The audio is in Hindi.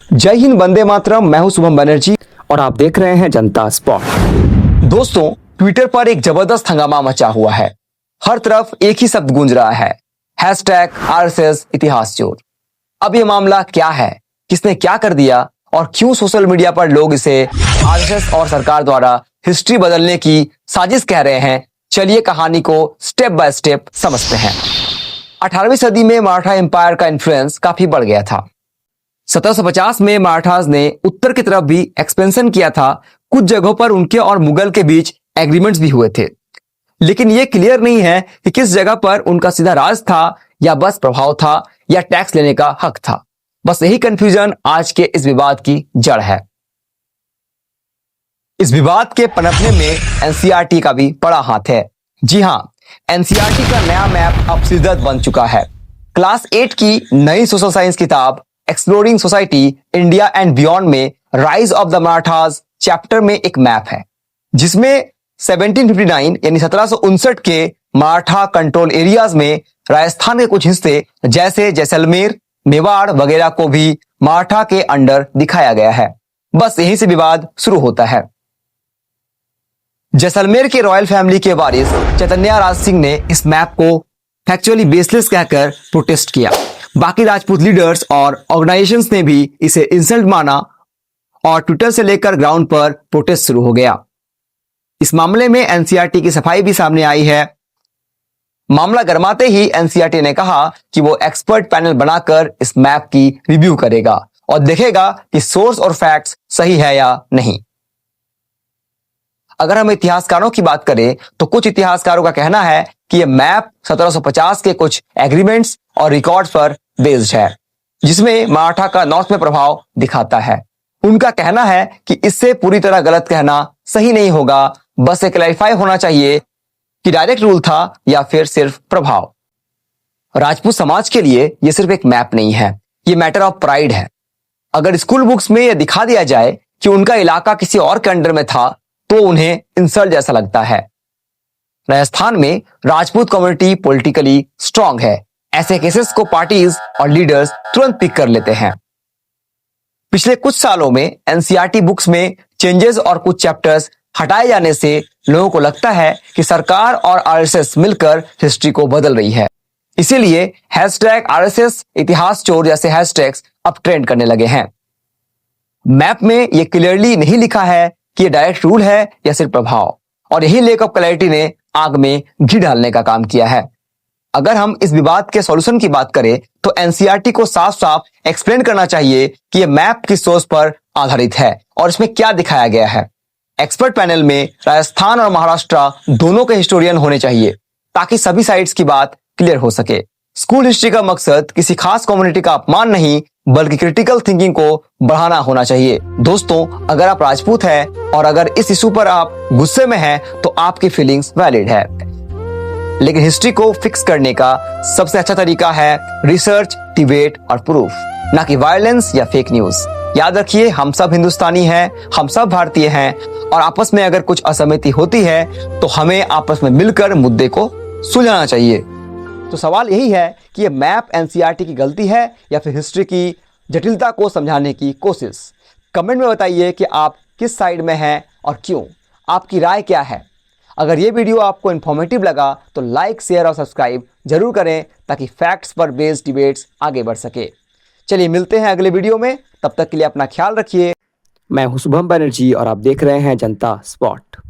जय हिंद, वंदे मातरम। मैं हूं शुभम बनर्जी और आप देख रहे हैं जनता स्पॉट। दोस्तों, ट्विटर पर एक जबरदस्त हंगामा मचा हुआ है। हर तरफ एक ही शब्द गूंज रहा है, हैशटैग आरएसएस इतिहास चोर। अब ये मामला क्या है, किसने क्या कर दिया और क्यों सोशल मीडिया पर लोग इसे आरएसएस और सरकार द्वारा हिस्ट्री बदलने की साजिश कह रहे हैं, चलिए कहानी को स्टेप बाय स्टेप समझते हैं। 18वीं सदी में मराठा एम्पायर का इन्फ्लुएंस काफी बढ़ गया था। 1750 में मराठास ने उत्तर की तरफ भी एक्सपेंशन किया था। कुछ जगहों पर उनके और मुगल के बीच एग्रीमेंट्स भी हुए थे, लेकिन यह क्लियर नहीं है कि किस जगह पर उनका सीधा राज था या बस प्रभाव था या टैक्स लेने का हक था। बस यही कंफ्यूजन आज के इस विवाद की जड़ है। इस विवाद के पनपने में एनसीईआरटी का भी बड़ा हाथ है। जी हां, एनसीईआरटी का नया मैप अब सिरदर्द बन चुका है। क्लास 8 की नई सोशल साइंस किताब exploring society India and beyond में rise of the Marathas chapter में एक मैप है, जिसमें 1759 यानी 1759 के मराठा कंट्रोल एरियाज में राजस्थान के कुछ हिस्से जैसे जैसलमेर, मेवाड़ वगैरह को भी मराठा के अंडर दिखाया गया है। बस यहीं से विवाद शुरू होता है। जैसलमेर के रॉयल फैमिली के वारिस चैतन्य राज सिंह ने इस मैप को फैक्चुअली बेसलेस कहकर प्रोटेस्ट किया। बाकी राजपूत लीडर्स और ऑर्गेनाइजेशंस ने भी इसे इंसल्ट माना और ट्विटर से लेकर ग्राउंड पर प्रोटेस्ट शुरू हो गया। इस मामले में एनसीईआरटी की सफाई भी सामने आई है। मामला गरमाते ही एनसीईआरटी ने कहा कि वो एक्सपर्ट पैनल बनाकर इस मैप की रिव्यू करेगा और देखेगा कि सोर्स और फैक्ट्स सही है या नहीं। अगर हम इतिहासकारों की बात करें तो कुछ इतिहासकारों का कहना है कि यह मैप 1750 के कुछ एग्रीमेंट्स और रिकॉर्ड्स पर बेस्ड है, जिसमें मराठा का नॉर्थ में प्रभाव दिखाता है। उनका कहना है कि इससे पूरी तरह गलत कहना सही नहीं होगा, बस ये क्लैरिफाई होना चाहिए कि डायरेक्ट रूल था या फिर सिर्फ प्रभाव। राजपूत समाज के लिए यह सिर्फ एक मैप नहीं है, यह मैटर ऑफ प्राइड है। अगर स्कूल बुक्स में यह दिखा दिया जाए कि उनका इलाका किसी और के अंडर में था तो उन्हें इंसल्ट जैसा लगता है। राजस्थान में राजपूत कम्युनिटी पॉलिटिकली स्ट्रांग है। ऐसे केसेस को पार्टीज और लीडर्स तुरंत पिक कर लेते हैं। पिछले कुछ सालों में एनसीईआरटी बुक्स में चेंजेस और कुछ चैप्टर्स हटाए जाने से लोगों को लगता है कि सरकार और आरएसएस मिलकर हिस्ट्री को बदल रही है। इसीलिए हैशटैग आरएसएस इतिहास चोर जैसे हैशटैग्स अब ट्रेंड करने लगे हैं। मैप में यह क्लियरली नहीं लिखा है कि यह डायरेक्ट रूल है या सिर्फ प्रभाव, और यही लैक ऑफ क्लैरिटी ने आग में घी डालने का काम किया है। अगर हम इस विवाद के सॉल्यूशन की बात करें तो एनसीईआरटी को साफ साफ एक्सप्लेन करना चाहिए कि यह मैप किस सोर्स पर आधारित है और इसमें क्या दिखाया गया है। एक्सपर्ट पैनल में राजस्थान और महाराष्ट्र दोनों के हिस्टोरियन होने चाहिए ताकि सभी साइड्स की बात क्लियर हो सके। स्कूल हिस्ट्री का मकसद किसी खास कम्युनिटी का अपमान नहीं, बल्कि क्रिटिकल थिंकिंग को बढ़ाना होना चाहिए। दोस्तों, अगर आप राजपूत हैं और अगर इस इशू पर आप गुस्से में हैं तो आपकी फीलिंग्स वैलिड है, लेकिन हिस्ट्री को फिक्स करने का सबसे अच्छा तरीका है रिसर्च, डिबेट और प्रूफ, ना कि वायलेंस या फेक न्यूज। याद रखिए, हम सब हिंदुस्तानी हैं, हम सब भारतीय हैं और आपस में अगर कुछ असहमति होती है तो हमें आपस में मिलकर मुद्दे को सुलझाना चाहिए। तो सवाल यही है कि यह मैप एनसीईआरटी की गलती है या फिर हिस्ट्री की जटिलता को समझाने की कोशिश। कमेंट में बताइए कि आप किस साइड में हैं और क्यों। आपकी राय क्या है? अगर ये वीडियो आपको इन्फॉर्मेटिव लगा तो लाइक, शेयर और सब्सक्राइब जरूर करें ताकि फैक्ट्स पर बेस्ड डिबेट्स आगे बढ़ सके। चलिए मिलते हैं अगले वीडियो में, तब तक के लिए अपना ख्याल रखिए। मैं हूं शुभम बनर्जी और आप देख रहे हैं जनता स्पॉट।